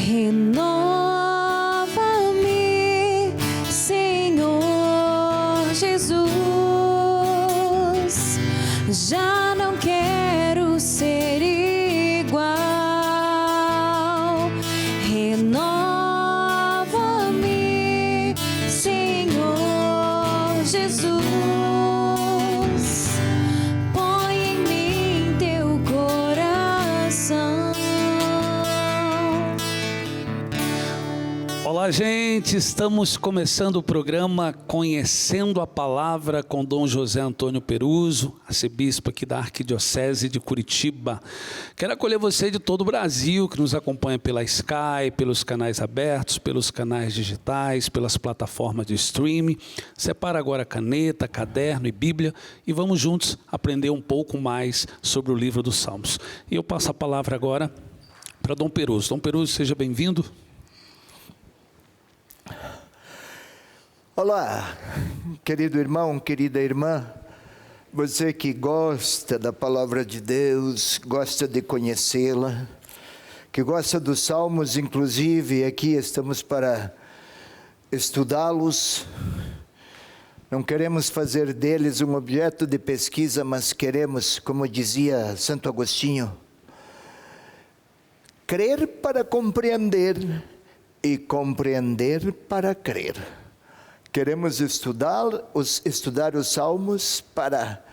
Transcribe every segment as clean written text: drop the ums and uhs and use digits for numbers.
Renova-me, Senhor Jesus. Já não quero ser igual. Renova-me, Senhor Jesus. Põe em mim teu coração. Olá, gente, estamos começando o programa Conhecendo a Palavra com Dom José Antônio Peruso, arcebispo aqui da Arquidiocese de Curitiba. Quero acolher você de todo o Brasil que nos acompanha pela Sky, pelos canais abertos, pelos canais digitais, pelas plataformas de streaming. Separa agora caneta, caderno e Bíblia e vamos juntos aprender um pouco mais sobre o livro dos Salmos. E eu passo a palavra agora para Dom Peruso. Dom Peruso, seja bem-vindo. Olá, querido irmão, querida irmã, você que gosta da palavra de Deus, gosta de conhecê-la, que gosta dos salmos, inclusive aqui estamos para estudá-los. Não queremos fazer deles um objeto de pesquisa, mas queremos, como dizia Santo Agostinho, crer para compreender e compreender para crer. Queremos estudar os salmos para,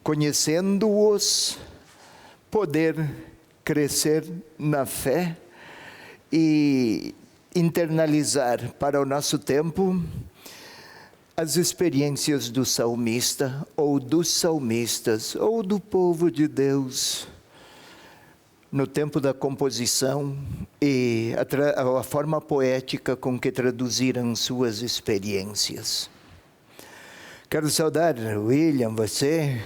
conhecendo-os, poder crescer na fé e internalizar para o nosso tempo as experiências do salmista, ou dos salmistas, ou do povo de Deus, no tempo da composição e a forma poética com que traduziram suas experiências. Quero saudar, William, você,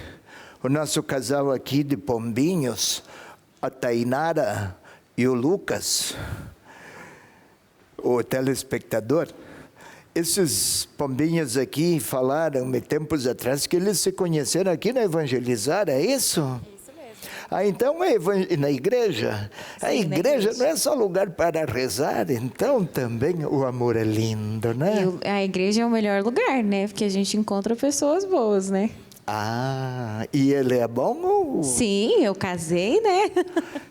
o nosso casal aqui de pombinhos, a Tainara e o Lucas, o telespectador. Esses pombinhos aqui falaram-me tempos atrás que eles se conheceram aqui na Evangelizar, é isso? Ah, então na igreja? Sim, a igreja não é só lugar para rezar, então também o amor é lindo, né? A igreja é o melhor lugar, né? Porque a gente encontra pessoas boas, né? Ah, e ele é bom? Ou... Sim, eu casei, né?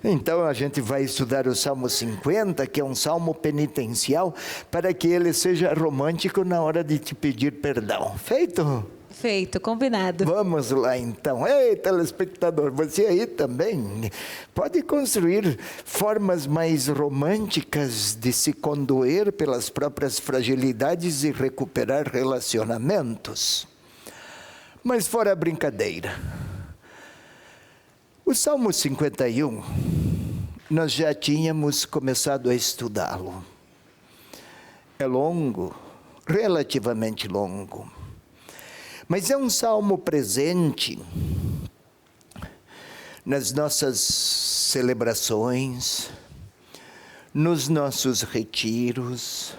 Então a gente vai estudar o Salmo 50, que é um salmo penitencial, para que ele seja romântico na hora de te pedir perdão. Feito? Feito, combinado. Vamos lá então. Ei, telespectador, você aí também pode construir formas mais românticas de se condoer pelas próprias fragilidades e recuperar relacionamentos. Mas fora a brincadeira. O Salmo 51, nós já tínhamos começado a estudá-lo. É longo, relativamente longo. Mas é um salmo presente nas nossas celebrações, nos nossos retiros,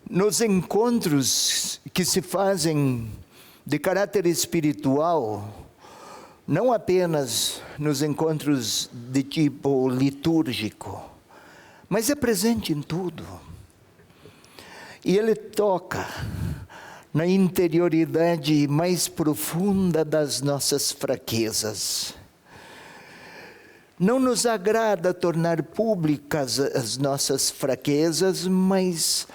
nos encontros que se fazem de caráter espiritual, não apenas nos encontros de tipo litúrgico, mas é presente em tudo. E ele toca na interioridade mais profunda das nossas fraquezas. Não nos agrada tornar públicas as nossas fraquezas, mas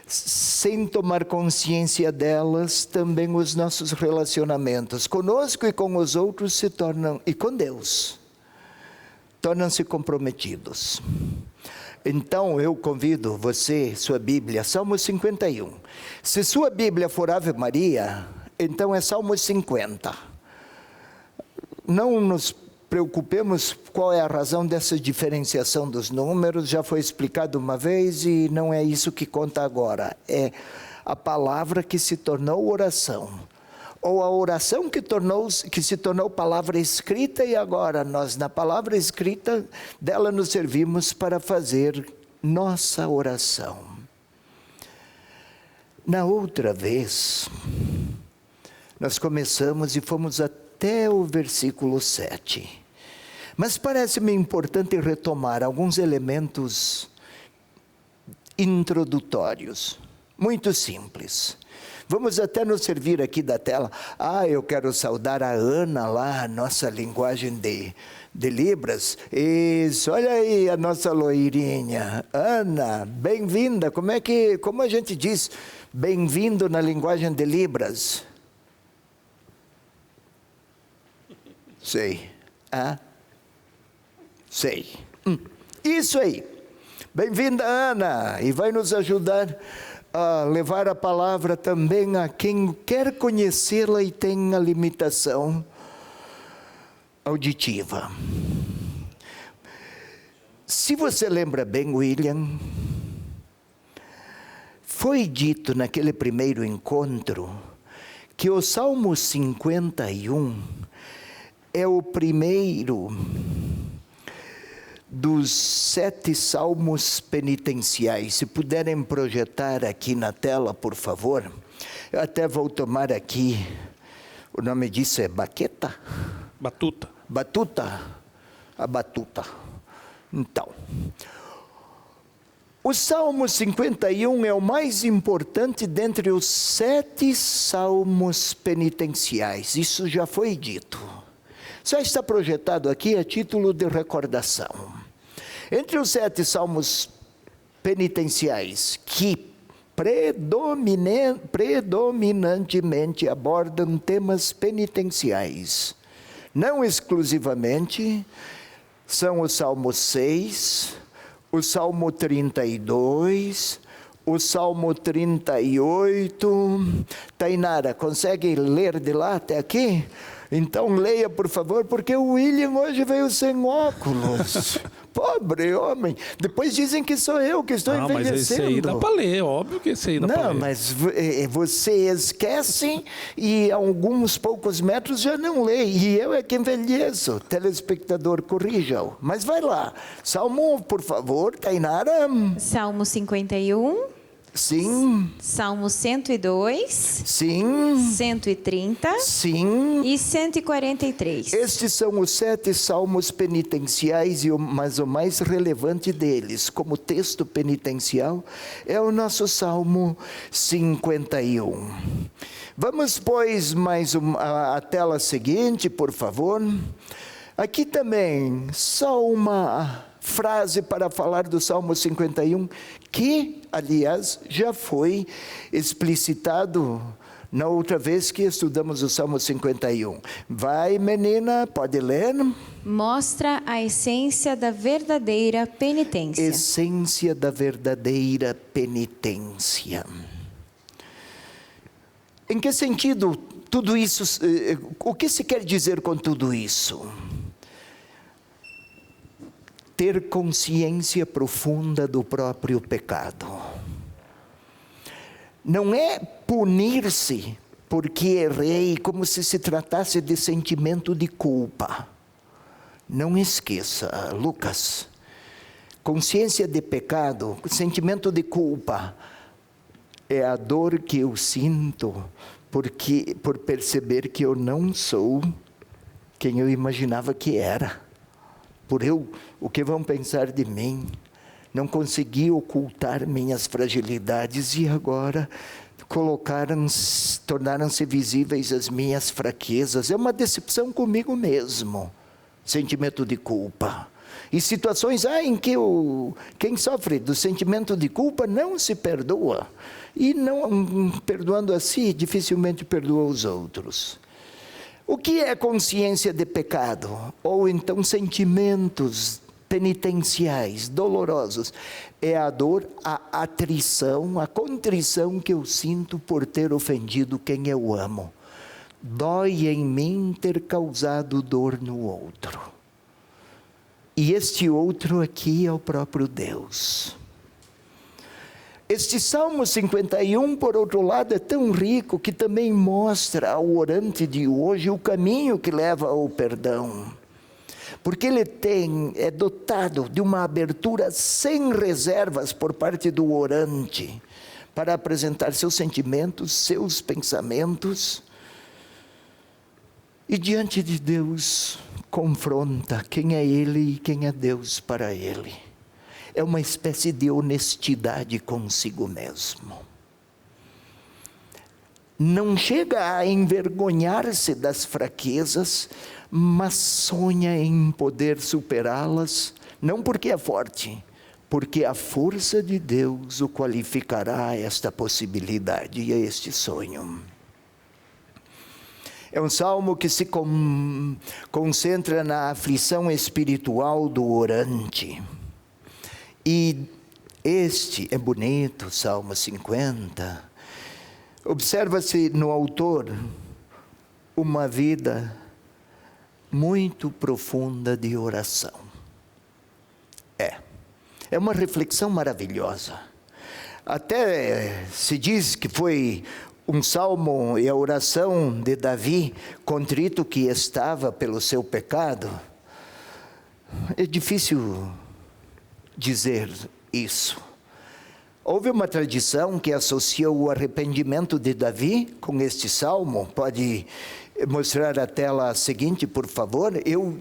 sem tomar consciência delas, também os nossos relacionamentos conosco e com os outros se tornam, e com Deus, tornam-se comprometidos. Então eu convido você, sua Bíblia, Salmo 51. Se sua Bíblia for Ave Maria, então é Salmo 50. Não nos preocupemos qual é a razão dessa diferenciação dos números, já foi explicado uma vez e não é isso que conta agora. É a palavra que se tornou oração. Ou a oração que se tornou palavra escrita e agora nós, na palavra escrita, dela nos servimos para fazer nossa oração. Na outra vez, nós começamos e fomos até o versículo 7. Mas parece-me importante retomar alguns elementos introdutórios, muito simples. Vamos até nos servir aqui da tela. Eu quero saudar a Ana lá, nossa linguagem de Libras. Isso, olha aí a nossa loirinha. Ana, bem-vinda. Como a gente diz bem-vindo na linguagem de Libras? Sei. Sei. Isso aí. Bem-vinda, Ana. E vai nos ajudar a levar a palavra também a quem quer conhecê-la e tem a limitação auditiva. Se você lembra bem, William, foi dito naquele primeiro encontro que o Salmo 51 é o primeiro dos 7 salmos penitenciais. Se puderem projetar aqui na tela, por favor. Eu até vou tomar aqui, o nome disso é baqueta? Batuta. Batuta. A batuta. Então, o Salmo 51 é o mais importante dentre os 7 salmos penitenciais. Isso já foi dito. Só está projetado aqui a título de recordação. Entre os 7 salmos penitenciais que predominantemente abordam temas penitenciais, não exclusivamente, são o Salmo 6, o Salmo 32, o Salmo 38. Tainara, consegue ler de lá até aqui? Então leia, por favor, porque o William hoje veio sem óculos. Pobre homem. Depois dizem que sou eu que estou envelhecendo. Mas esse aí dá para ler, óbvio que esse aí dá para ler. Não, mas você esquece e a alguns poucos metros já não lê. E eu é que envelheço. Telespectador, corrija-o. Mas vai lá. Salmo, por favor, Tainara. Salmo 51. Sim. Salmo 102. Sim. 130. Sim. E 143. Estes são os 7 salmos penitenciais, mas o mais relevante deles, como texto penitencial, é o nosso Salmo 51. Vamos, pois, a tela seguinte, por favor. Aqui também, só uma frase para falar do Salmo 51, que, aliás, já foi explicitado na outra vez que estudamos o Salmo 51. Vai, menina, pode ler. Mostra a essência da verdadeira penitência. Essência da verdadeira penitência. Em que sentido tudo isso, o que se quer dizer com tudo isso? Ter consciência profunda do próprio pecado. Não é punir-se porque errei, como se tratasse de sentimento de culpa. Não esqueça, Lucas. Consciência de pecado, sentimento de culpa, é a dor que eu sinto por perceber que eu não sou quem eu imaginava que era. O que vão pensar de mim? Não consegui ocultar minhas fragilidades e agora tornaram-se visíveis as minhas fraquezas. É uma decepção comigo mesmo, sentimento de culpa. E situações em que quem sofre do sentimento de culpa não se perdoa. E não perdoando a si, dificilmente perdoa os outros. O que é consciência de pecado? Ou então sentimentos penitenciais, dolorosos? É a dor, a atrição, a contrição que eu sinto por ter ofendido quem eu amo. Dói em mim ter causado dor no outro. E este outro aqui é o próprio Deus. Este Salmo 51, por outro lado, é tão rico que também mostra ao orante de hoje o caminho que leva ao perdão. Porque ele é dotado de uma abertura sem reservas por parte do orante, para apresentar seus sentimentos, seus pensamentos. e diante de Deus confronta quem é ele e quem é Deus para ele. É uma espécie de honestidade consigo mesmo. Não chega a envergonhar-se das fraquezas, mas sonha em poder superá-las, não porque é forte, porque a força de Deus o qualificará a esta possibilidade e a este sonho. É um salmo que se concentra na aflição espiritual do orante. E este é bonito, Salmo 50. Observa-se no autor uma vida muito profunda de oração. É uma reflexão maravilhosa. Até se diz que foi um salmo e a oração de Davi, contrito que estava pelo seu pecado. É difícil dizer isso. Houve uma tradição que associou o arrependimento de Davi com este salmo. Pode mostrar a tela seguinte, por favor.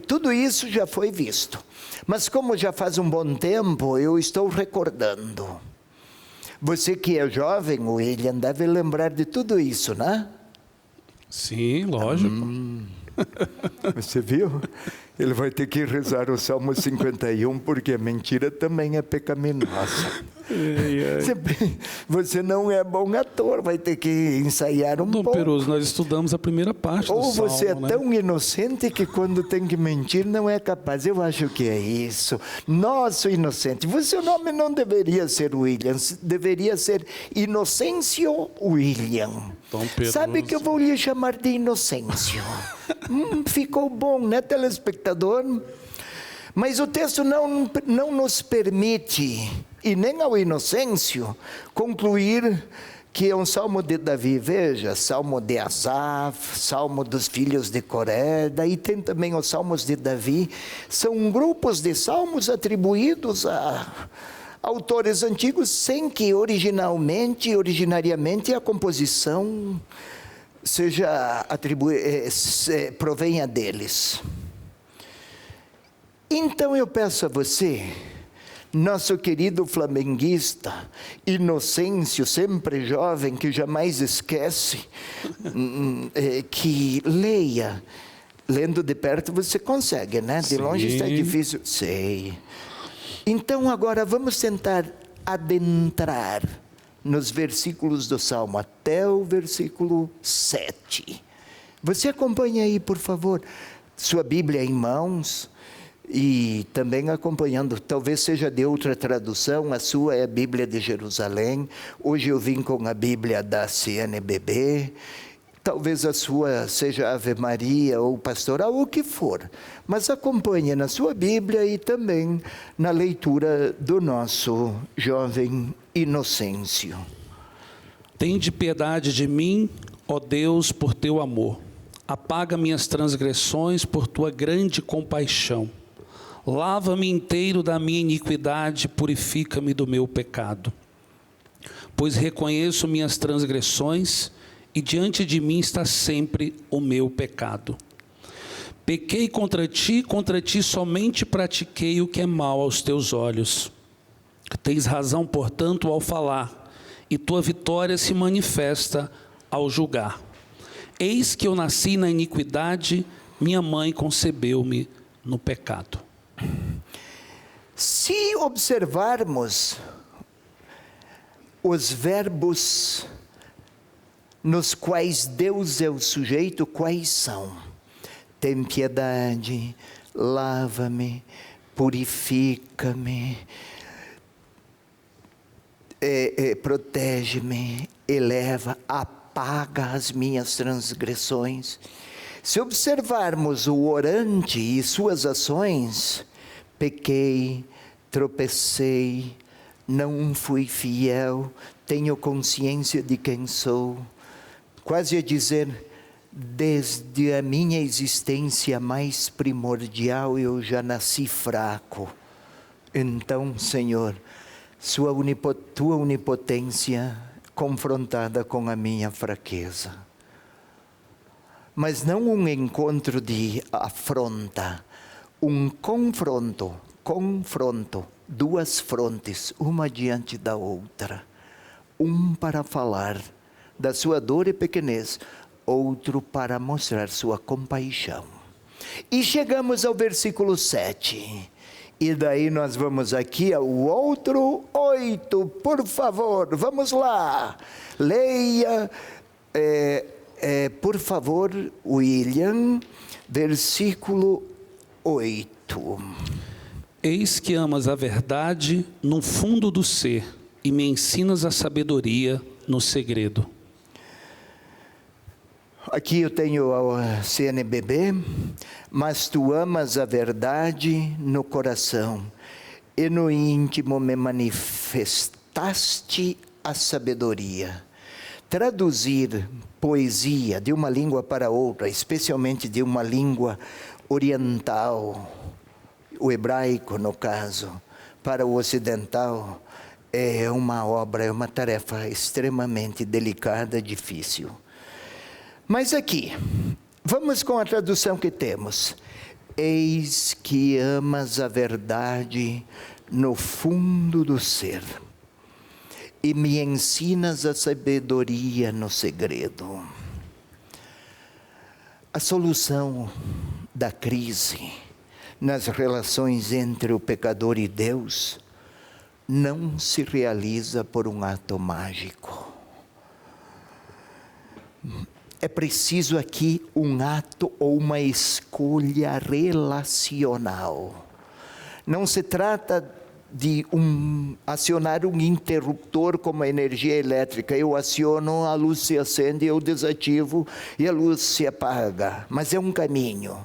Tudo isso já foi visto. Mas como já faz um bom tempo, eu estou recordando. Você que é jovem, William, deve lembrar de tudo isso, né? Sim, lógico. Você viu? Ele vai ter que rezar o Salmo 51, porque a mentira também é pecaminosa. Você não é bom ator, vai ter que ensaiar um pouco. Dom Peruso, nós estudamos a primeira parte do Ou você Salmo, é tão inocente que quando tem que mentir não é capaz. Eu acho que é isso. Nosso inocente. Seu nome não deveria ser William, deveria ser Inocêncio William. Dom Peruso. Sabe que eu vou lhe chamar de Inocêncio. Ficou bom, né, telespectador? Mas o texto não nos permite, e nem ao Inocêncio, concluir que é um salmo de Davi. Veja, salmo de Asaf, salmo dos filhos de Coré, daí tem também os salmos de Davi. São grupos de salmos atribuídos a autores antigos, sem que originariamente a composição provenha deles. Então eu peço a você, nosso querido flamenguista, Inocêncio, sempre jovem, que jamais esquece, que leia. Lendo de perto você consegue, né? De longe está difícil. Sei. Então agora vamos tentar adentrar nos versículos do Salmo, até o versículo 7. Você acompanha aí, por favor, sua Bíblia em mãos, e também acompanhando, talvez seja de outra tradução, a sua é a Bíblia de Jerusalém, hoje eu vim com a Bíblia da CNBB, talvez a sua seja Ave Maria ou Pastoral, o que for, mas acompanhe na sua Bíblia e também na leitura do nosso jovem Inocêncio. Tende piedade de mim, ó Deus, por teu amor. Apaga minhas transgressões por tua grande compaixão. Lava-me inteiro da minha iniquidade, purifica-me do meu pecado. Pois reconheço minhas transgressões e diante de mim está sempre o meu pecado. Pequei contra ti somente pratiquei o que é mal aos teus olhos. Tens razão, portanto, ao falar, e tua vitória se manifesta ao julgar. Eis que eu nasci na iniquidade, minha mãe concebeu-me no pecado. Se observarmos os verbos nos quais Deus é o sujeito, quais são? Tem piedade, lava-me, purifica-me, protege-me, eleva, apaga as minhas transgressões. Se observarmos o orante e suas ações, pequei, tropecei, não fui fiel, tenho consciência de quem sou. Quase a dizer, desde a minha existência mais primordial eu já nasci fraco. Então, Senhor, tua onipotência confrontada com a minha fraqueza. mas não um encontro de afronta, um confronto, duas frontes, uma diante da outra. Um para falar da sua dor e pequenez, outro para mostrar sua compaixão. E chegamos ao versículo 7. E daí nós vamos aqui ao outro 8, por favor, vamos lá. Leia, por favor, William, versículo 8. Eis que amas a verdade no fundo do ser e me ensinas a sabedoria no segredo. Aqui eu tenho a CNBB, mas tu amas a verdade no coração, e no íntimo me manifestaste a sabedoria. Traduzir poesia de uma língua para outra, especialmente de uma língua oriental, o hebraico no caso, para o ocidental, é uma obra, é uma tarefa extremamente delicada, difícil. Mas aqui, vamos com a tradução que temos. Eis que amas a verdade no fundo do ser, e me ensinas a sabedoria no segredo. A solução da crise nas relações entre o pecador e Deus não se realiza por um ato mágico. É preciso aqui um ato ou uma escolha relacional. Não se trata de acionar um interruptor como a energia elétrica. Eu aciono, a luz se acende, eu desativo e a luz se apaga. Mas é um caminho.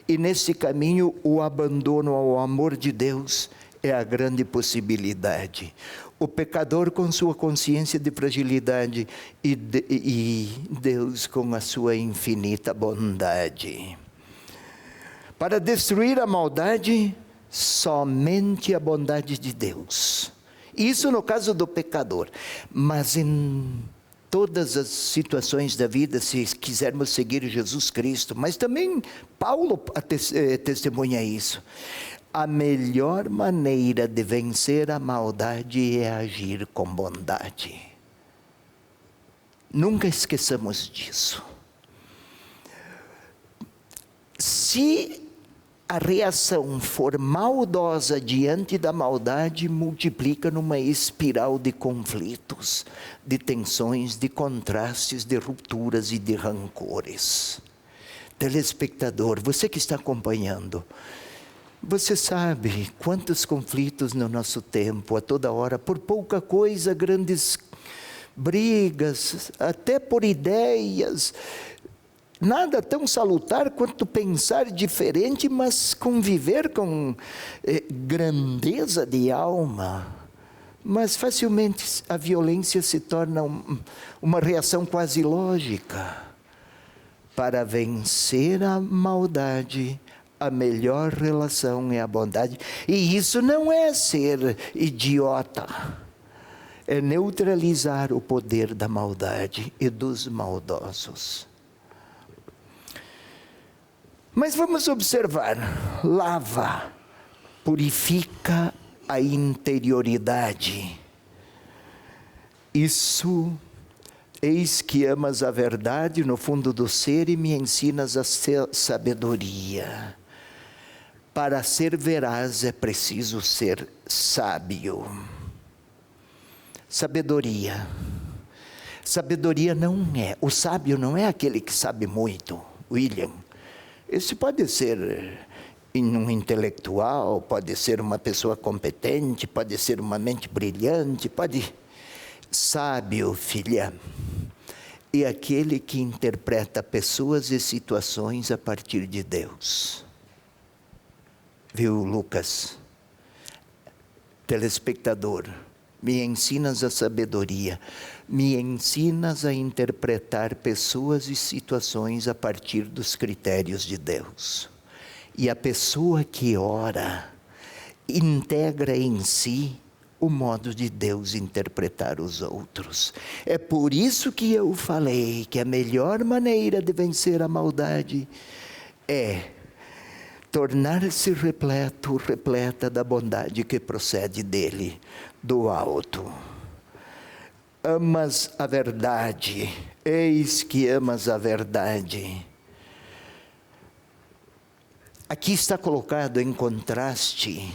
E nesse caminho o abandono ao amor de Deus é a grande possibilidade. O pecador com sua consciência de fragilidade e Deus com a sua infinita bondade. Para destruir a maldade, somente a bondade de Deus. Isso no caso do pecador. Mas em todas as situações da vida, se quisermos seguir Jesus Cristo, mas também Paulo testemunha isso. A melhor maneira de vencer a maldade é agir com bondade. Nunca esqueçamos disso. Se a reação for maldosa diante da maldade, multiplica numa espiral de conflitos, de tensões, de contrastes, de rupturas e de rancores. Telespectador, você que está acompanhando, você sabe quantos conflitos no nosso tempo, a toda hora, por pouca coisa, grandes brigas, até por ideias. Nada tão salutar quanto pensar diferente, mas conviver com grandeza de alma. Mas facilmente a violência se torna uma reação quase lógica. Para vencer a maldade, a melhor relação é a bondade. E isso não é ser idiota. É neutralizar o poder da maldade e dos maldosos. Mas vamos observar. Lava, purifica a interioridade. Isso, eis que amas a verdade no fundo do ser e me ensinas a sabedoria. Para ser veraz é preciso ser sábio. Sabedoria. Sabedoria não é, o sábio não é aquele que sabe muito, William. Esse pode ser um intelectual, pode ser uma pessoa competente, pode ser uma mente brilhante, Sábio, filha, é aquele que interpreta pessoas e situações a partir de Deus. Viu, Lucas? Telespectador, me ensinas a sabedoria, me ensinas a interpretar pessoas e situações a partir dos critérios de Deus. E a pessoa que ora, integra em si o modo de Deus interpretar os outros. É por isso que eu falei que a melhor maneira de vencer a maldade é tornar-se repleto, repleta da bondade que procede dele, do alto. Amas a verdade, eis que amas a verdade. Aqui está colocado em contraste.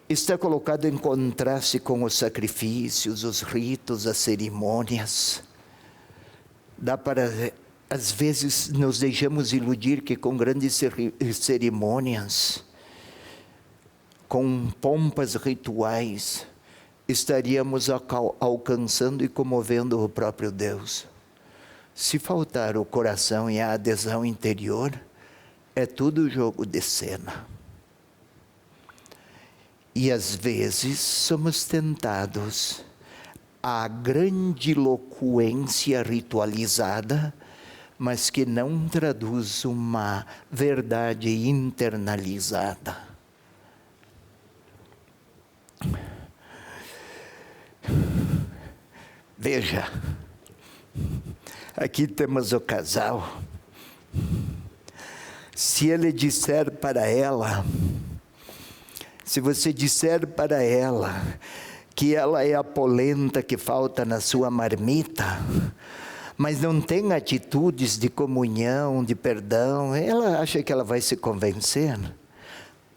Está colocado em contraste com os sacrifícios, os ritos, as cerimônias. Dá para, às vezes, nos deixamos iludir que com grandes cerimônias, com pompas rituais, estaríamos alcançando e comovendo o próprio Deus. Se faltar o coração e a adesão interior, é tudo jogo de cena. E às vezes somos tentados à grandiloquência ritualizada, mas que não traduz uma verdade internalizada. Veja, aqui temos o casal. Se ele disser para ela, se você disser para ela que ela é a polenta que falta na sua marmita, mas não tem atitudes de comunhão, de perdão, ela acha que ela vai se convencer?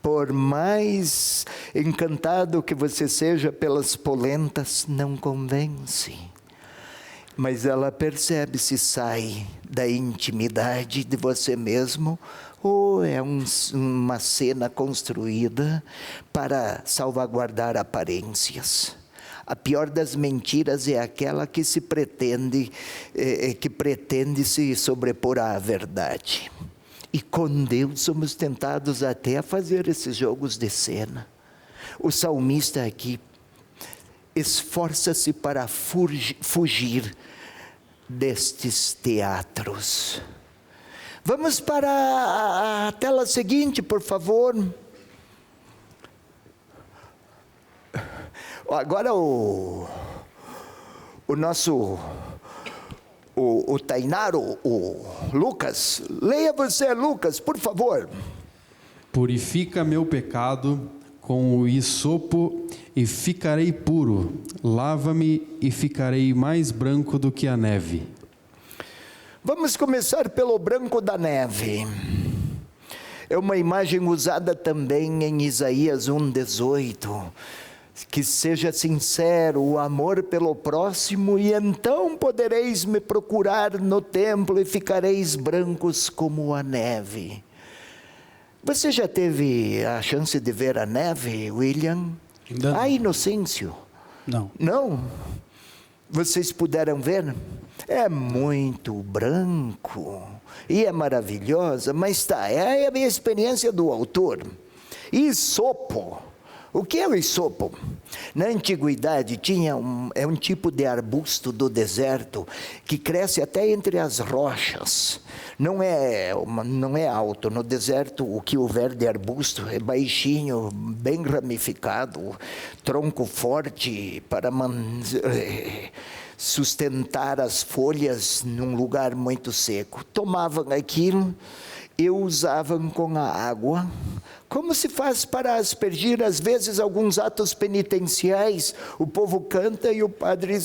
Por mais encantado que você seja pelas polentas, não convence. Mas ela percebe se sai da intimidade de você mesmo ou é uma cena construída para salvaguardar aparências. A pior das mentiras é aquela que se pretende, que pretende se sobrepor à verdade. E com Deus somos tentados até a fazer esses jogos de cena. O salmista aqui esforça-se para fugir destes teatros. Vamos para a tela seguinte, por favor. Agora o nosso, o Tainaro, o Lucas. Leia você, Lucas, por favor. Purifica meu pecado com o hisopo e ficarei puro. Lava-me e ficarei mais branco do que a neve. Vamos começar pelo branco da neve. É uma imagem usada também em Isaías 1:18. Que seja sincero o amor pelo próximo, e então podereis me procurar no templo e ficareis brancos como a neve. Você já teve a chance de ver a neve, William? Ainda não. A Inocêncio? Não. Não? Vocês puderam ver? É muito branco e é maravilhosa, mas é a minha experiência do autor. Hisopo. O que é o hisopo? Na antiguidade é um tipo de arbusto do deserto que cresce até entre as rochas. Não é alto. No deserto o que houver de arbusto é baixinho, bem ramificado, tronco forte para sustentar as folhas num lugar muito seco. Tomavam aquilo e usavam com a água, como se faz para aspergir, às vezes, alguns atos penitenciais. O povo canta e o padre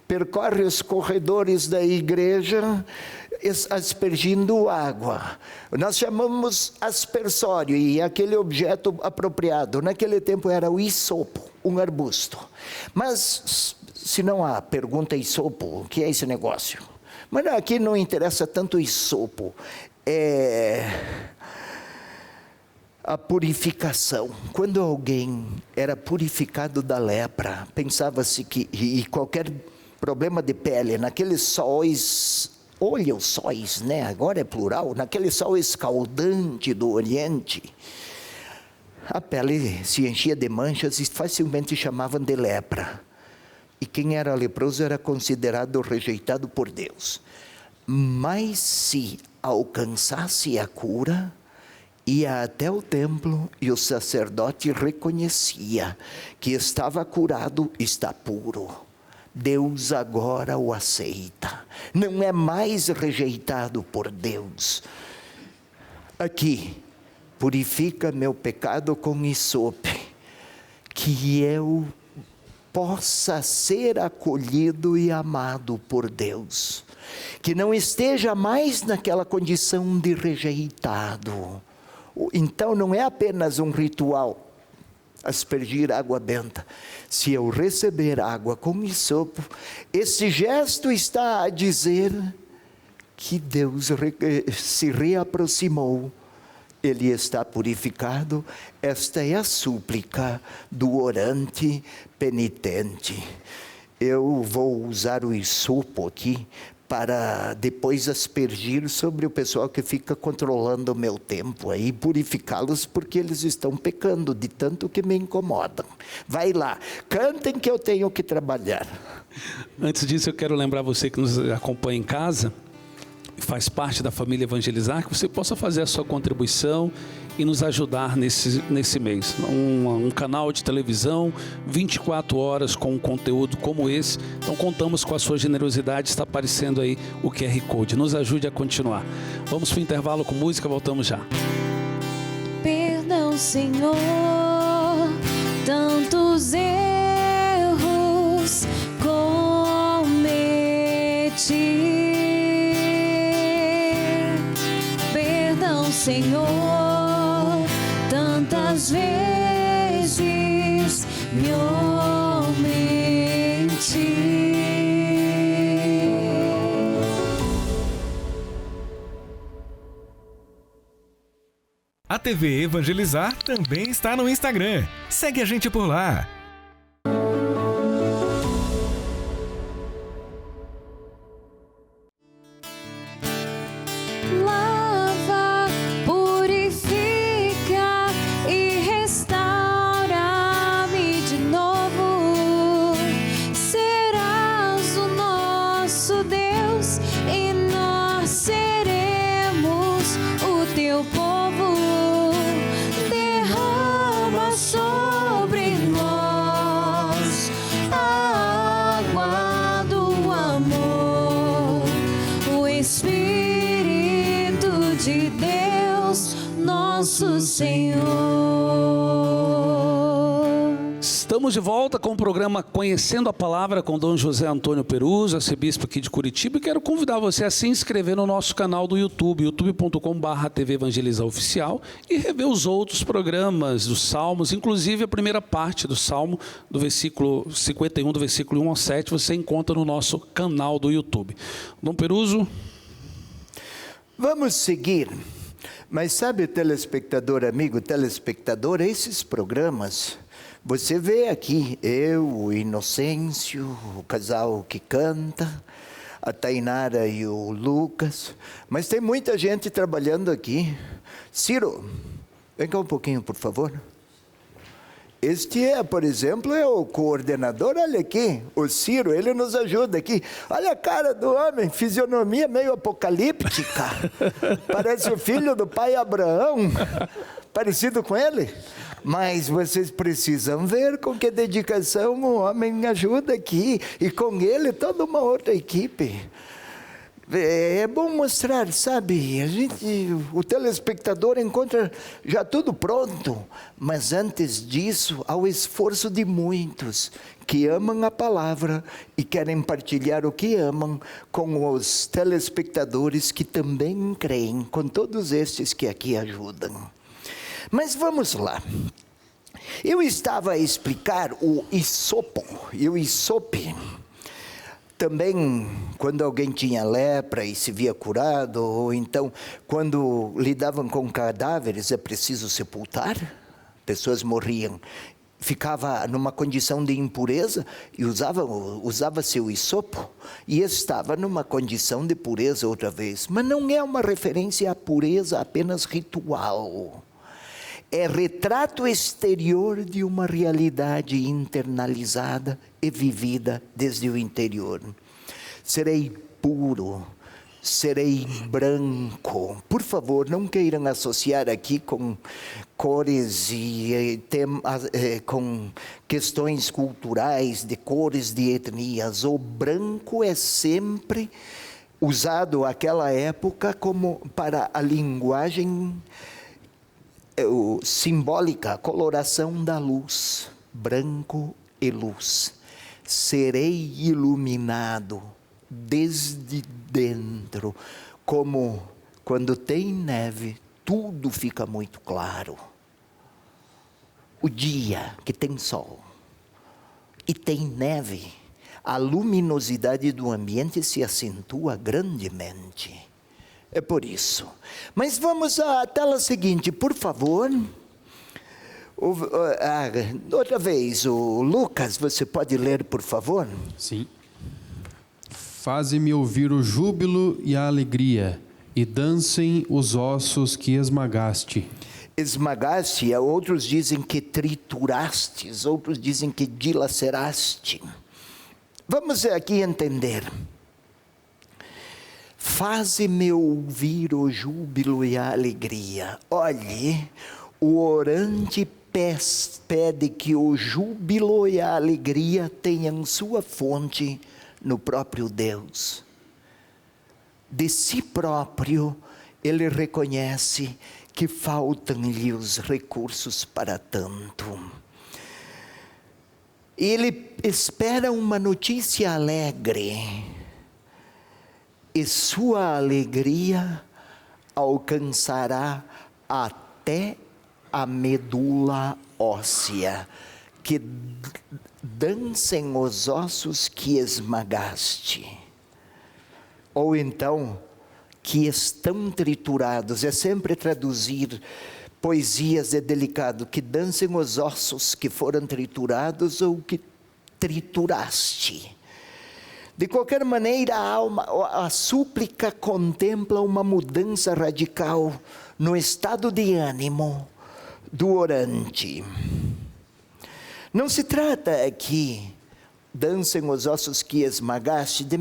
percorre os corredores da igreja aspergindo água. Nós chamamos aspersório, e é aquele objeto apropriado. Naquele tempo era o hisopo, um arbusto. Mas, se não há pergunta hisopo, o que é esse negócio? Mas aqui não interessa tanto o hisopo. É a purificação. Quando alguém era purificado da lepra, pensava-se que e qualquer problema de pele, naqueles sóis, olha os sóis, né? Agora é plural, naquele sol escaldante do Oriente, a pele se enchia de manchas e facilmente chamavam de lepra. E quem era leproso era considerado rejeitado por Deus. Mas se alcançasse a cura, ia até o templo e o sacerdote reconhecia que estava curado, está puro. Deus agora o aceita, não é mais rejeitado por Deus. Aqui, purifica meu pecado com hisope, que eu possa ser acolhido e amado por Deus, que não esteja mais naquela condição de rejeitado. Então não é apenas um ritual, aspergir água benta. Se eu receber água com hisopo, esse gesto está a dizer que Deus se reaproximou, Ele está purificado. Esta é a súplica do orante penitente. Eu vou usar o hisopo aqui para depois aspergir sobre o pessoal que fica controlando o meu tempo aí, purificá-los, porque eles estão pecando de tanto que me incomodam. Vai lá, cantem que eu tenho que trabalhar. Antes disso, eu quero lembrar você que nos acompanha em casa, faz parte da família Evangelizar, que você possa fazer a sua contribuição e nos ajudar nesse mês. Um canal de televisão, 24 horas com um conteúdo como esse. Então contamos com a sua generosidade, está aparecendo aí o QR Code. Nos ajude a continuar. Vamos para o intervalo com música, voltamos já. Perdão, Senhor, tantos erros cometi. Perdão, Senhor, tantas vezes me omiti. A TV Evangelizar também está no Instagram. Segue a gente por lá. Lava, purifica e restaura-me de novo. Serás o nosso Deus e nós seremos o teu povo. Derrama sobre nós a água do amor, o Espírito de Deus, nosso Senhor. Estamos de volta com o programa Conhecendo a Palavra com Dom José Antônio Peruso, arcebispo aqui de Curitiba, e quero convidar você a se inscrever no nosso canal do YouTube, youtube.com/TV Evangelizar Oficial, e rever os outros programas dos Salmos, inclusive a primeira parte do Salmo, do versículo 51, do versículo 1 ao 7, você encontra no nosso canal do YouTube. Dom Peruso. Vamos seguir. Mas sabe, telespectador, amigo telespectador, esses programas, você vê aqui, eu, o Inocêncio, o casal que canta, a Tainara e o Lucas, mas tem muita gente trabalhando aqui. Ciro, vem cá um pouquinho, por favor. Este por exemplo, é o coordenador, olha aqui, o Ciro, ele nos ajuda aqui. Olha a cara do homem, fisionomia meio apocalíptica. Parece o filho do pai Abraão, parecido com ele. Mas vocês precisam ver com que dedicação o homem ajuda aqui. E com ele toda uma outra equipe. É bom mostrar, sabe, o telespectador encontra já tudo pronto, mas antes disso há o esforço de muitos que amam a palavra e querem partilhar o que amam com os telespectadores que também creem, com todos estes que aqui ajudam. Mas vamos lá. Eu estava a explicar o hisopo e o hisope. Também, quando alguém tinha lepra e se via curado, ou então, quando lidavam com cadáveres, é preciso sepultar, pessoas morriam, ficava numa condição de impureza e usava-se o hisopo e estava numa condição de pureza outra vez. Mas não é uma referência à pureza apenas ritual. É retrato exterior de uma realidade internalizada e vivida desde o interior. Serei puro, serei branco. Por favor, não queiram associar aqui com cores e com questões culturais, de cores, de etnias. O branco é sempre usado naquela época como para a linguagem simbólica, a coloração da luz. Branco e luz. Serei iluminado desde dentro, como quando tem neve, tudo fica muito claro. O dia que tem sol e tem neve, a luminosidade do ambiente se acentua grandemente. É por isso. Mas vamos à tela seguinte, por favor. Outra vez, o Lucas, você pode ler, por favor? Sim. Faze-me ouvir o júbilo e a alegria, e dancem os ossos que esmagaste. Esmagaste, outros dizem que triturastes, outros dizem que dilaceraste. Vamos aqui entender. Faze-me ouvir o júbilo e a alegria. Olhe, o orante pede que o júbilo e a alegria tenham sua fonte no próprio Deus. De si próprio, ele reconhece que faltam-lhe os recursos para tanto. Ele espera uma notícia alegre, e sua alegria alcançará até a medula óssea, que dancem os ossos que esmagaste. Ou então, que estão triturados. É sempre traduzir poesias, é delicado. Que dancem os ossos que foram triturados ou que trituraste. De qualquer maneira, a súplica contempla uma mudança radical no estado de ânimo do orante. Não se trata aqui, dancem os ossos que esmagaste, de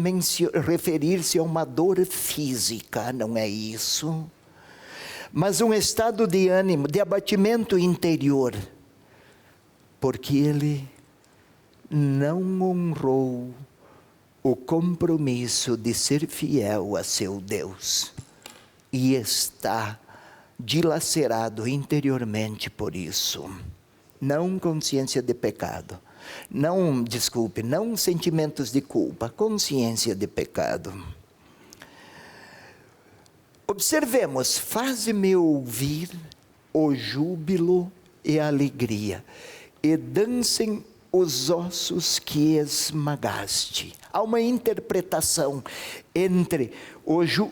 referir-se a uma dor física, não é isso. Mas um estado de ânimo, de abatimento interior, porque ele não honrou o compromisso de ser fiel a seu Deus, e está dilacerado interiormente por isso. Não consciência de pecado, não sentimentos de culpa, consciência de pecado. Observemos, faze-me ouvir o júbilo e a alegria, e dancem os ossos que esmagaste. Há uma interpretação entre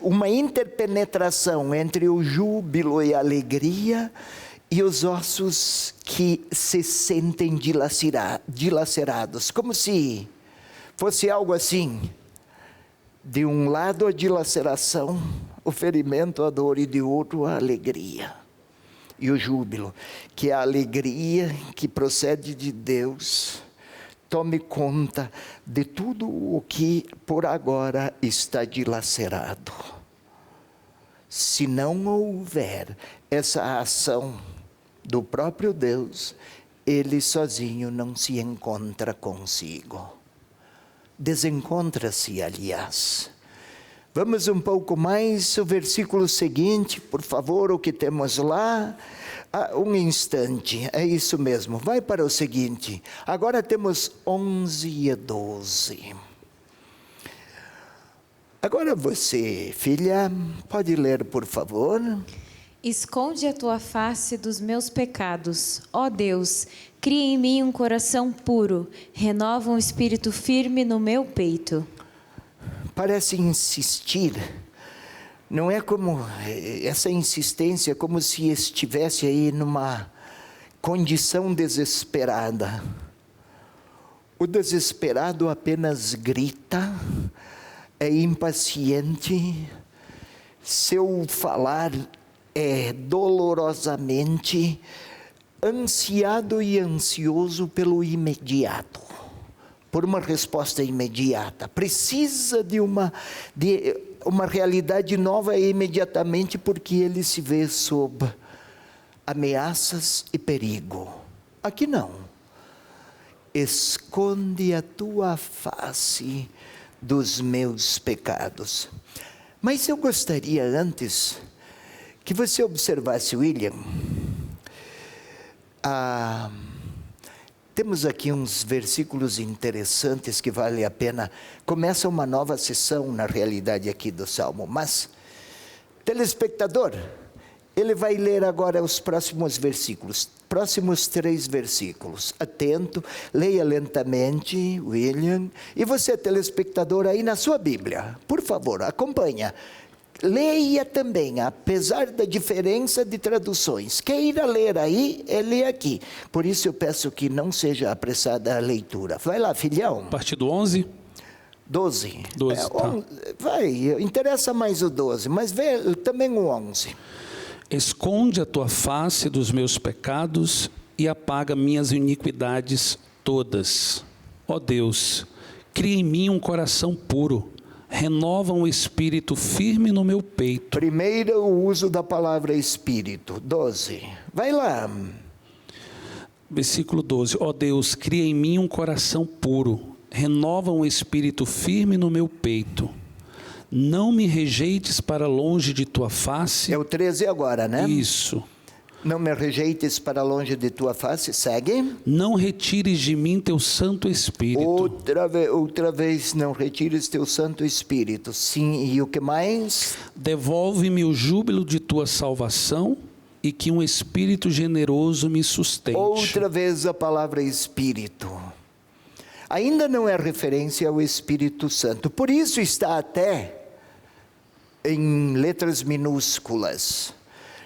uma interpenetração entre o júbilo e a alegria e os ossos que se sentem dilacerados, como se fosse algo assim: de um lado a dilaceração, o ferimento, a dor, e de outro a alegria e o júbilo, que a alegria que procede de Deus tome conta de tudo o que por agora está dilacerado. Se não houver essa ação do próprio Deus, ele sozinho não se encontra consigo. Desencontra-se, aliás. Vamos um pouco mais, o versículo seguinte, por favor, o que temos lá. Um instante, é isso mesmo, vai para o seguinte. Agora temos 11 e 12. Agora você, filha, pode ler, por favor. Esconde a tua face dos meus pecados, ó Deus, cria em mim um coração puro, renova um espírito firme no meu peito. Parece insistir, não é como essa insistência, como se estivesse aí numa condição desesperada. O desesperado apenas grita, é impaciente, seu falar é dolorosamente ansiado e ansioso pelo imediato, por uma resposta imediata. Precisa de uma realidade nova imediatamente porque ele se vê sob ameaças e perigo. Aqui não. Esconde a tua face dos meus pecados. Mas eu gostaria antes que você observasse, William, temos aqui uns versículos interessantes que vale a pena. Começa uma nova sessão na realidade aqui do Salmo, mas, telespectador, ele vai ler agora os próximos versículos, próximos 3 versículos. Atento, leia lentamente, William. E você, telespectador, aí na sua Bíblia, por favor, acompanha. Leia também, apesar da diferença de traduções. Queira ler aí, lê aqui. Por isso eu peço que não seja apressada a leitura. Vai lá, filhão. A partir do 11? 12. 12, tá. Vai, interessa mais o 12, mas vê também o 11. Esconde a tua face dos meus pecados e apaga minhas iniquidades todas. Ó Deus, cria em mim um coração puro. Renova um espírito firme no meu peito. Primeiro o uso da palavra espírito. 12. Vai lá. Versículo 12. Ó Deus, cria em mim um coração puro. Renova um espírito firme no meu peito. Não me rejeites para longe de tua face. É o 13 agora, né? Isso. Não me rejeites para longe de tua face. Segue. Não retires de mim teu Santo Espírito. Outra vez, não retires teu Santo Espírito. Sim, e o que mais? Devolve-me o júbilo de tua salvação e que um espírito generoso me sustente. Outra vez a palavra Espírito. Ainda não é referência ao Espírito Santo. Por isso está até em letras minúsculas.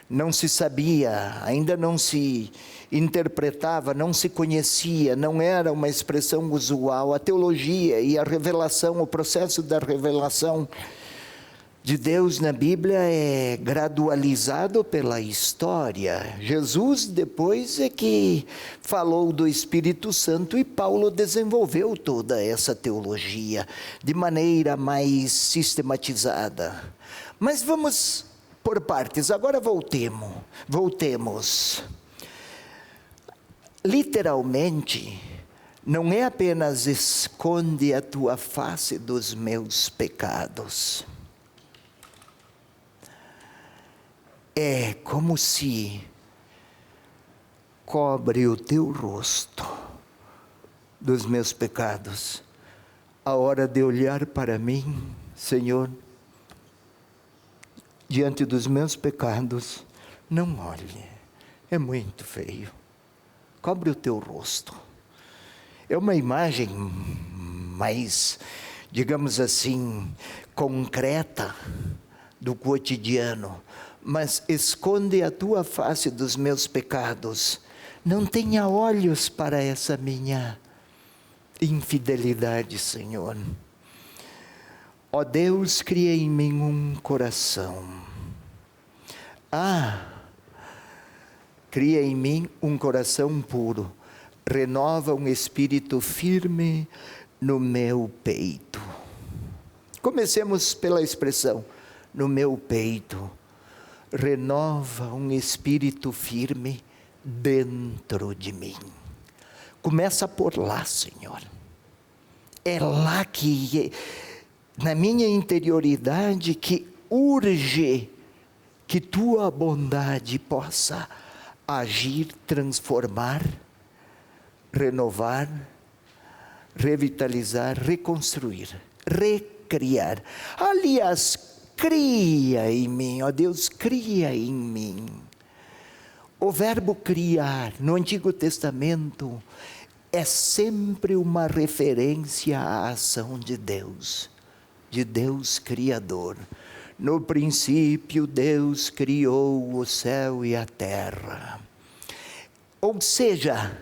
Não se sabia, ainda não se interpretava, não se conhecia, não era uma expressão usual. A teologia e a revelação, o processo da revelação de Deus na Bíblia é gradualizado pela história. Jesus depois é que falou do Espírito Santo e Paulo desenvolveu toda essa teologia de maneira mais sistematizada. Mas vamos por partes. Agora voltemos. Literalmente, não é apenas esconde a tua face dos meus pecados. É como se cobre o teu rosto dos meus pecados. A hora de olhar para mim, Senhor, diante dos meus pecados, não olhe, é muito feio. Cobre o teu rosto. É uma imagem mais, digamos assim, concreta do cotidiano. Mas esconde a tua face dos meus pecados. Não tenha olhos para essa minha infidelidade, Senhor. Ó Deus, cria em mim um coração. Cria em mim um coração puro. Renova um espírito firme no meu peito. Comecemos pela expressão, no meu peito. Renova um espírito firme dentro de mim. Começa por lá, Senhor. É lá que, na minha interioridade, que urge que tua bondade possa agir, transformar, renovar, revitalizar, reconstruir, recriar. Aliás, cria em mim, ó Deus, cria em mim. O verbo criar no Antigo Testamento é sempre uma referência à ação de Deus Criador. No princípio, Deus criou o céu e a terra. Ou seja,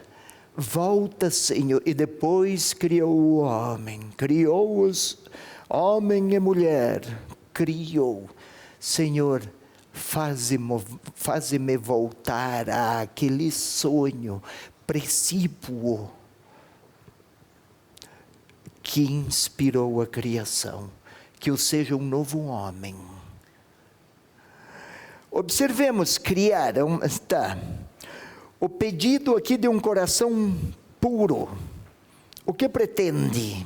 volta, Senhor, e depois criou o homem, criou-os, homem e mulher, criou. Senhor, faze-me voltar àquele sonho precípuo que inspirou a criação, que eu seja um novo homem. Observemos, o pedido aqui de um coração puro. O que pretende?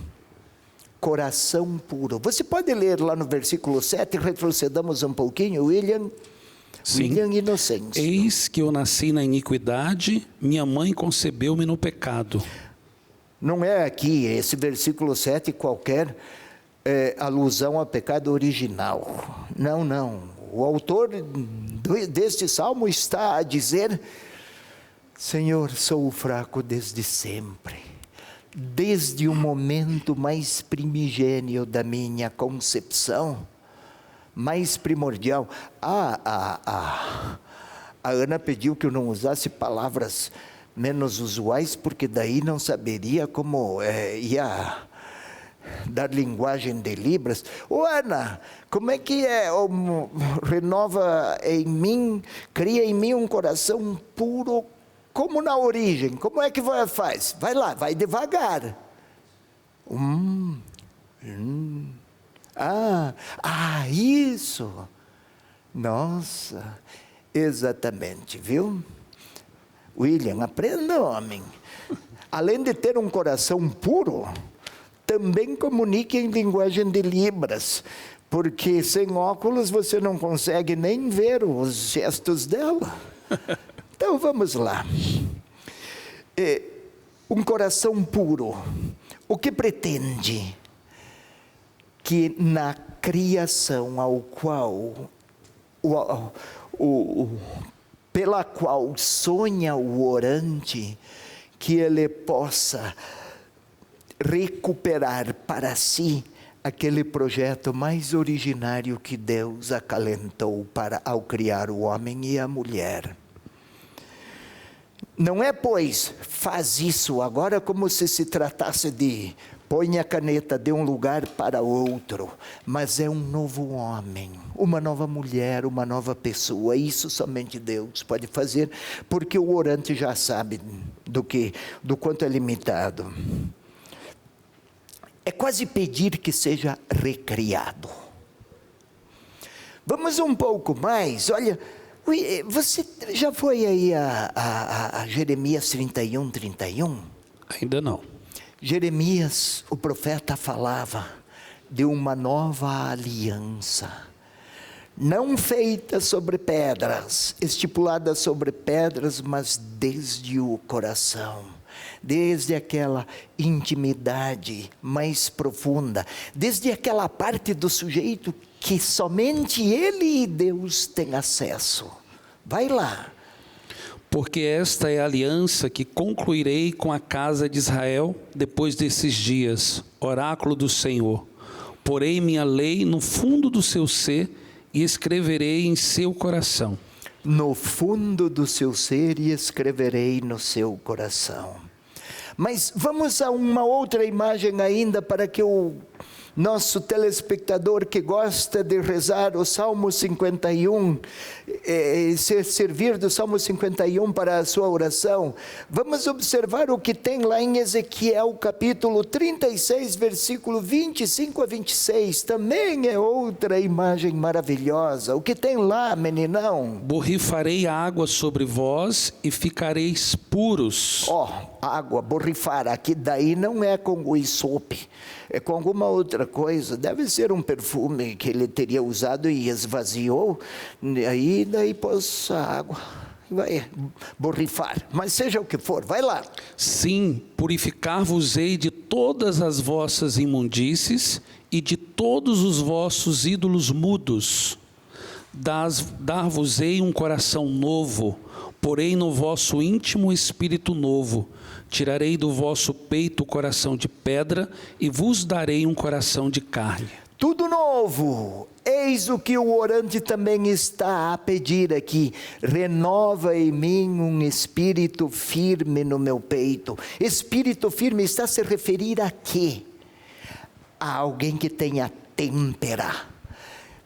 Coração puro. Você pode ler lá no versículo 7, retrocedamos um pouquinho, William? Sim. William Inocêncio. Eis que eu nasci na iniquidade, minha mãe concebeu-me no pecado. Não é aqui, esse versículo 7, qualquer alusão ao pecado original. Não. O autor deste salmo está a dizer: Senhor, sou fraco desde sempre. Desde o momento mais primigênio da minha concepção, mais primordial. A Ana pediu que eu não usasse palavras menos usuais, porque daí não saberia como ia dar linguagem de Libras. Ana, como é que é? Renova em mim, cria em mim um coração puro, como na origem. Como é que faz? Vai lá, vai devagar. Isso. Nossa, exatamente, viu? William, aprenda, homem. Além de ter um coração puro, também comunique em linguagem de Libras, porque sem óculos você não consegue nem ver os gestos dela. Então vamos lá. Um coração puro, o que pretende? Que na criação pela qual sonha o orante, que ele possa recuperar para si aquele projeto mais originário que Deus acalentou ao criar o homem e a mulher. Não é, pois, faz isso agora como se tratasse de põe a caneta de um lugar para outro, mas é um novo homem, uma nova mulher, uma nova pessoa. Isso somente Deus pode fazer, porque o orante já sabe do quanto é limitado. É quase pedir que seja recriado. Vamos um pouco mais, olha. Você já foi aí a Jeremias 31, 31? Ainda não. Jeremias, o profeta, falava de uma nova aliança, não feita sobre pedras, estipulada sobre pedras, mas desde o coração, desde aquela intimidade mais profunda, desde aquela parte do sujeito que somente ele e Deus têm acesso. Vai lá. Porque esta é a aliança que concluirei com a casa de Israel depois desses dias, oráculo do Senhor. Porei minha lei no fundo do seu ser e escreverei em seu coração. No fundo do seu ser e escreverei no seu coração. Mas vamos a uma outra imagem ainda, para que o nosso telespectador que gosta de rezar o Salmo 51, servir do Salmo 51 para a sua oração, vamos observar o que tem lá em Ezequiel capítulo 36, versículo 25 a 26, também é outra imagem maravilhosa. O que tem lá, meninão? Borrifarei água sobre vós e ficareis puros. Água, borrifar, aqui daí não é com o isope, é com alguma outra coisa, deve ser um perfume que ele teria usado e esvaziou, daí pôs a água, vai borrifar, mas seja o que for, vai lá. Sim, purificar-vos-ei de todas as vossas imundícies e de todos os vossos ídolos mudos, dar-vos-ei um coração novo, porém no vosso íntimo espírito novo. Tirarei do vosso peito o coração de pedra e vos darei um coração de carne. Tudo novo. Eis o que o orante também está a pedir aqui. Renova em mim um espírito firme no meu peito. Espírito firme está a se referir a quê? A alguém que tenha têmpera.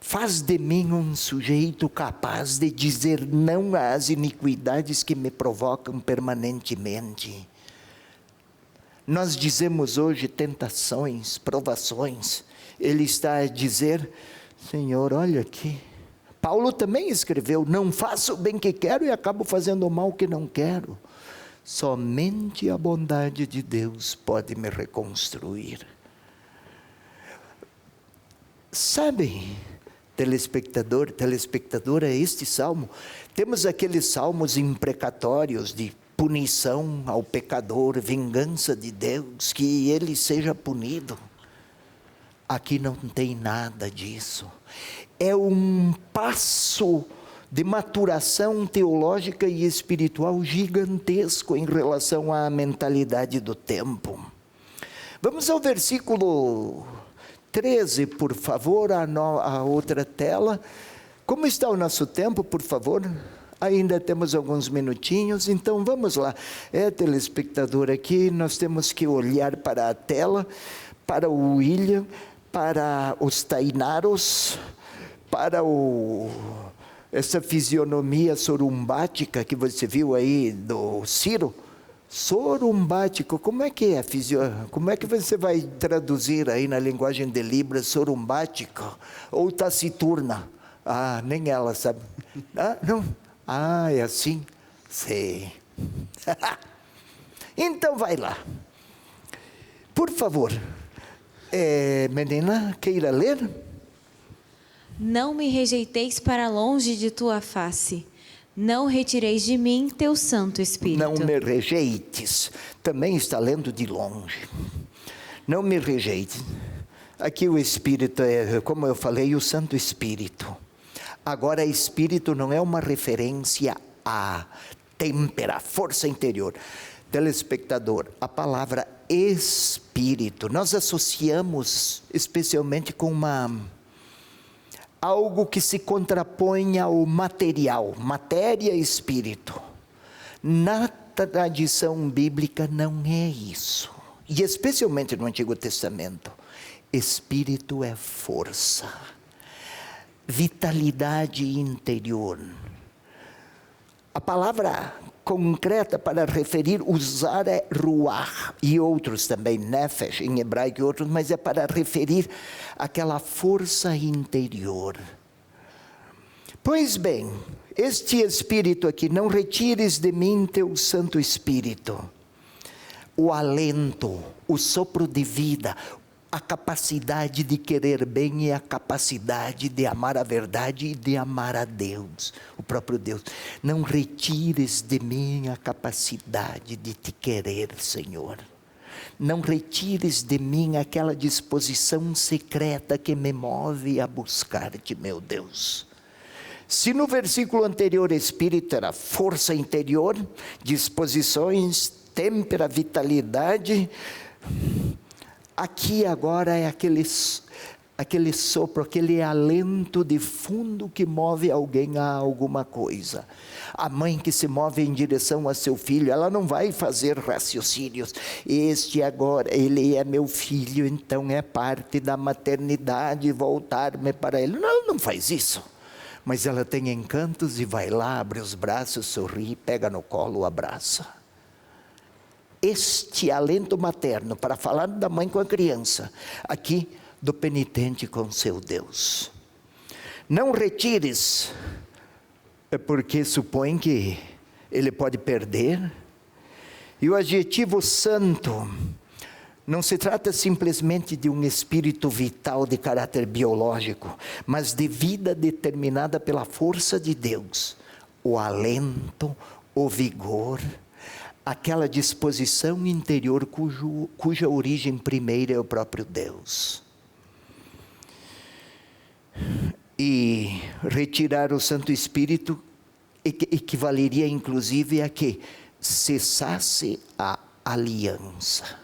Faz de mim um sujeito capaz de dizer não às iniquidades que me provocam permanentemente. Nós dizemos hoje tentações, provações, ele está a dizer: Senhor, olha aqui. Paulo também escreveu: não faço o bem que quero e acabo fazendo o mal que não quero. Somente a bondade de Deus pode me reconstruir. Sabem, telespectadora, este salmo, temos aqueles salmos imprecatórios de punição ao pecador, vingança de Deus, que ele seja punido. Aqui não tem nada disso. É um passo de maturação teológica e espiritual gigantesco em relação à mentalidade do tempo. Vamos ao versículo 13, por favor, a outra tela. Como está o nosso tempo, por favor? Ainda temos alguns minutinhos, então vamos lá. Telespectador, aqui nós temos que olhar para a tela, para o William, para os Tainaros, para essa fisionomia sorumbática que você viu aí do Ciro. Sorumbático, como é que é? Como é que você vai traduzir aí na linguagem de Libras, sorumbático ou taciturna? Ah, nem ela sabe. Ah, não. Ah, é assim? Sei. Então vai lá. Por favor. Menina, queira ler? Não me rejeiteis para longe de tua face. Não retireis de mim teu Santo Espírito. Não me rejeites. Também está lendo de longe. Não me rejeites. Aqui o Espírito é, como eu falei, o Santo Espírito. Agora, Espírito não é uma referência a têmpera, força interior. Telespectador, a palavra Espírito, nós associamos especialmente com algo que se contrapõe ao material, matéria e espírito. Na tradição bíblica não é isso. E especialmente no Antigo Testamento, espírito é força, vitalidade interior. A palavra concreta para referir, usar é ruach, e outros também, nefesh, em hebraico e outros, mas é para referir aquela força interior. Pois bem, este Espírito aqui, não retires de mim teu Santo Espírito, o alento, o sopro de vida, a capacidade de querer bem e a capacidade de amar a verdade e de amar a Deus, o próprio Deus. Não retires de mim a capacidade de te querer, Senhor. Não retires de mim aquela disposição secreta que me move a buscar-te, meu Deus. Se no versículo anterior espírito era força interior, disposições, têmpera, vitalidade, aqui agora é aquele sopro, aquele alento de fundo que move alguém a alguma coisa. A mãe que se move em direção a seu filho, ela não vai fazer raciocínios. Este agora, ele é meu filho, então é parte da maternidade voltar-me para ele. Não, ela não faz isso. Mas ela tem encantos e vai lá, abre os braços, sorri, pega no colo, abraça. Este alento materno, para falar da mãe com a criança, aqui do penitente com seu Deus. Não retires, é porque supõe que ele pode perder. E o adjetivo santo, não se trata simplesmente de um espírito vital de caráter biológico, mas de vida determinada pela força de Deus. O alento, o vigor, aquela disposição interior cuja origem primeira é o próprio Deus. E retirar o Santo Espírito equivaleria inclusive a que cessasse a aliança.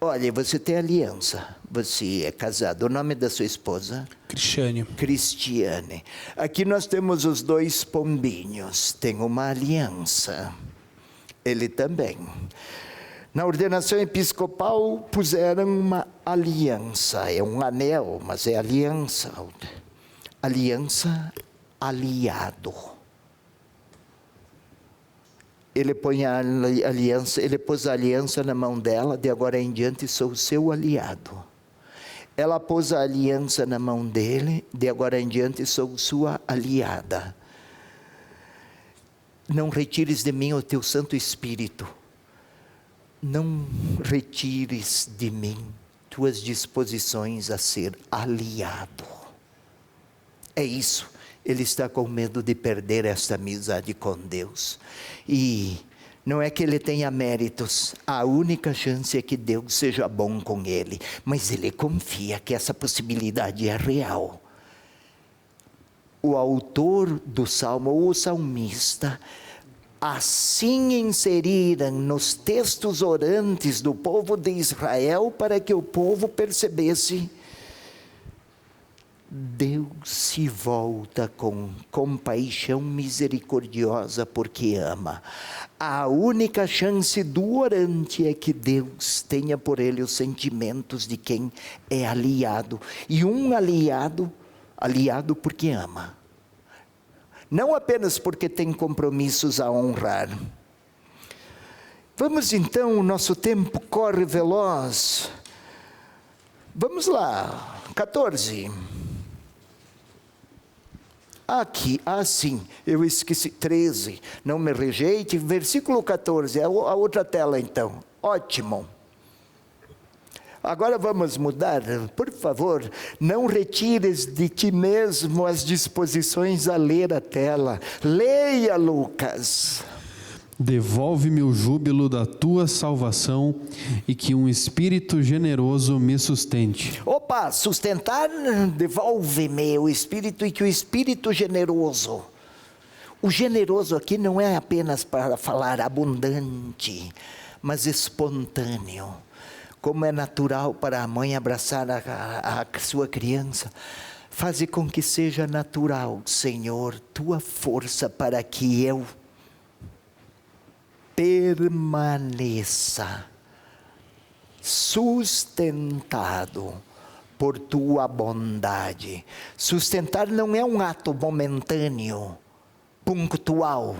Olha, você tem aliança, você é casado. O nome da sua esposa? Cristiane. Aqui nós temos os dois pombinhos, tem uma aliança. Ele também. Na ordenação episcopal puseram uma aliança, é um anel, mas é aliança. Aliança, aliado. Ele põe a aliança, ele pôs a aliança na mão dela, de agora em diante sou seu aliado. Ela pôs a aliança na mão dele, de agora em diante sou sua aliada. Não retires de mim o teu Santo Espírito. Não retires de mim tuas disposições a ser aliado. É isso. Ele está com medo de perder esta amizade com Deus. E não é que ele tenha méritos. A única chance é que Deus seja bom com ele. Mas ele confia que essa possibilidade é real. O autor do salmo, ou o salmista, assim inseriram nos textos orantes do povo de Israel para que o povo percebesse: Deus se volta com compaixão misericordiosa porque ama. A única chance do orante é que Deus tenha por ele os sentimentos de quem é aliado. E um aliado porque ama. Não apenas porque tem compromissos a honrar. Vamos então, o nosso tempo corre veloz. Vamos lá, 14. Aqui, sim, eu esqueci, 13. Não me rejeite, versículo 14, a outra tela então. Ótimo. Agora vamos mudar, por favor, não retires de ti mesmo as disposições a ler a tela. Leia, Lucas. Devolve-me o júbilo da tua salvação e que um espírito generoso me sustente. Opa, sustentar, devolve-me o espírito e que o espírito generoso. O generoso aqui não é apenas para falar abundante, mas espontâneo. Como é natural para a mãe abraçar a sua criança, faze com que seja natural, Senhor, tua força para que eu permaneça sustentado por tua bondade. Sustentar não é um ato momentâneo, pontual,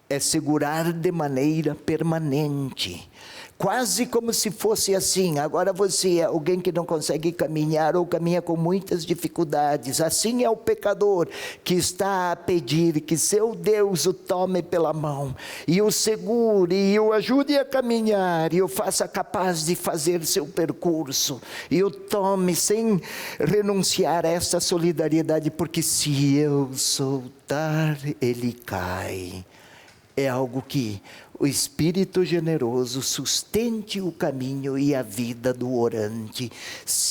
é segurar de maneira permanente. Quase como se fosse assim, agora você é alguém que não consegue caminhar ou caminha com muitas dificuldades. Assim é o pecador que está a pedir que seu Deus o tome pela mão e o segure e o ajude a caminhar e o faça capaz de fazer seu percurso e o tome sem renunciar a essa solidariedade, porque se eu soltar, ele cai. É algo que o Espírito generoso sustente o caminho e a vida do orante,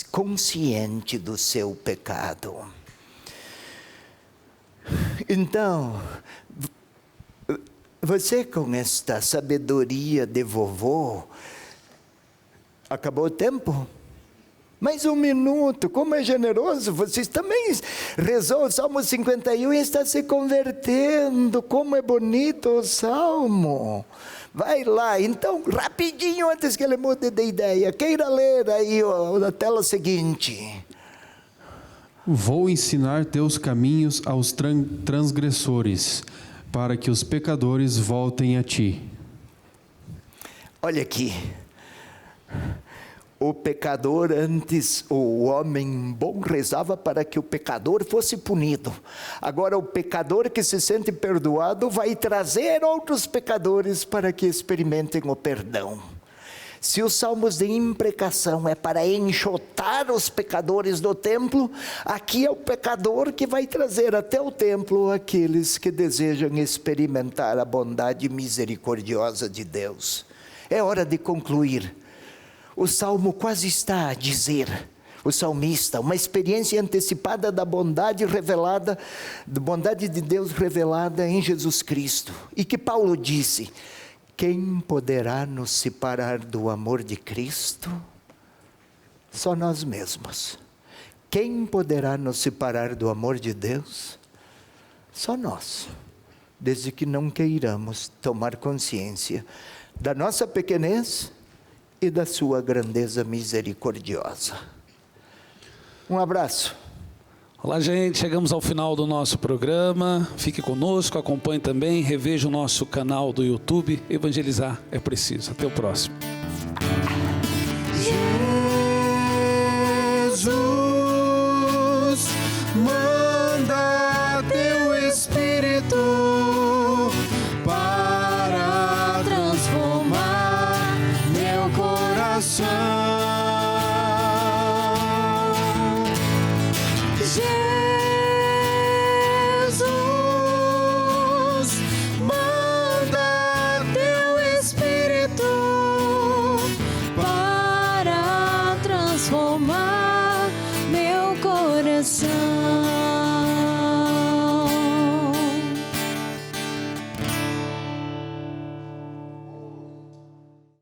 consciente do seu pecado. Então, você com esta sabedoria de vovô, acabou o tempo? Mais um minuto, como é generoso, vocês também rezou o Salmo 51 e está se convertendo, como é bonito o Salmo. Vai lá, então, rapidinho, antes que ele mude de ideia, queira ler aí a tela seguinte. Vou ensinar teus caminhos aos transgressores, para que os pecadores voltem a ti. Olha aqui. O pecador antes, o homem bom rezava para que o pecador fosse punido. Agora o pecador que se sente perdoado vai trazer outros pecadores para que experimentem o perdão. Se os salmos de imprecação é para enxotar os pecadores do templo, aqui é o pecador que vai trazer até o templo aqueles que desejam experimentar a bondade misericordiosa de Deus. É hora de concluir. O Salmo quase está a dizer, o salmista, uma experiência antecipada da bondade revelada, da bondade de Deus revelada em Jesus Cristo. E que Paulo disse, quem poderá nos separar do amor de Cristo? Só nós mesmos. Quem poderá nos separar do amor de Deus? Só nós. Desde que não queiramos tomar consciência da nossa pequenez e da sua grandeza misericordiosa. Um abraço. Olá, gente, chegamos ao final do nosso programa. Fique conosco, acompanhe também, reveja o nosso canal do YouTube. Evangelizar é preciso. Até o próximo.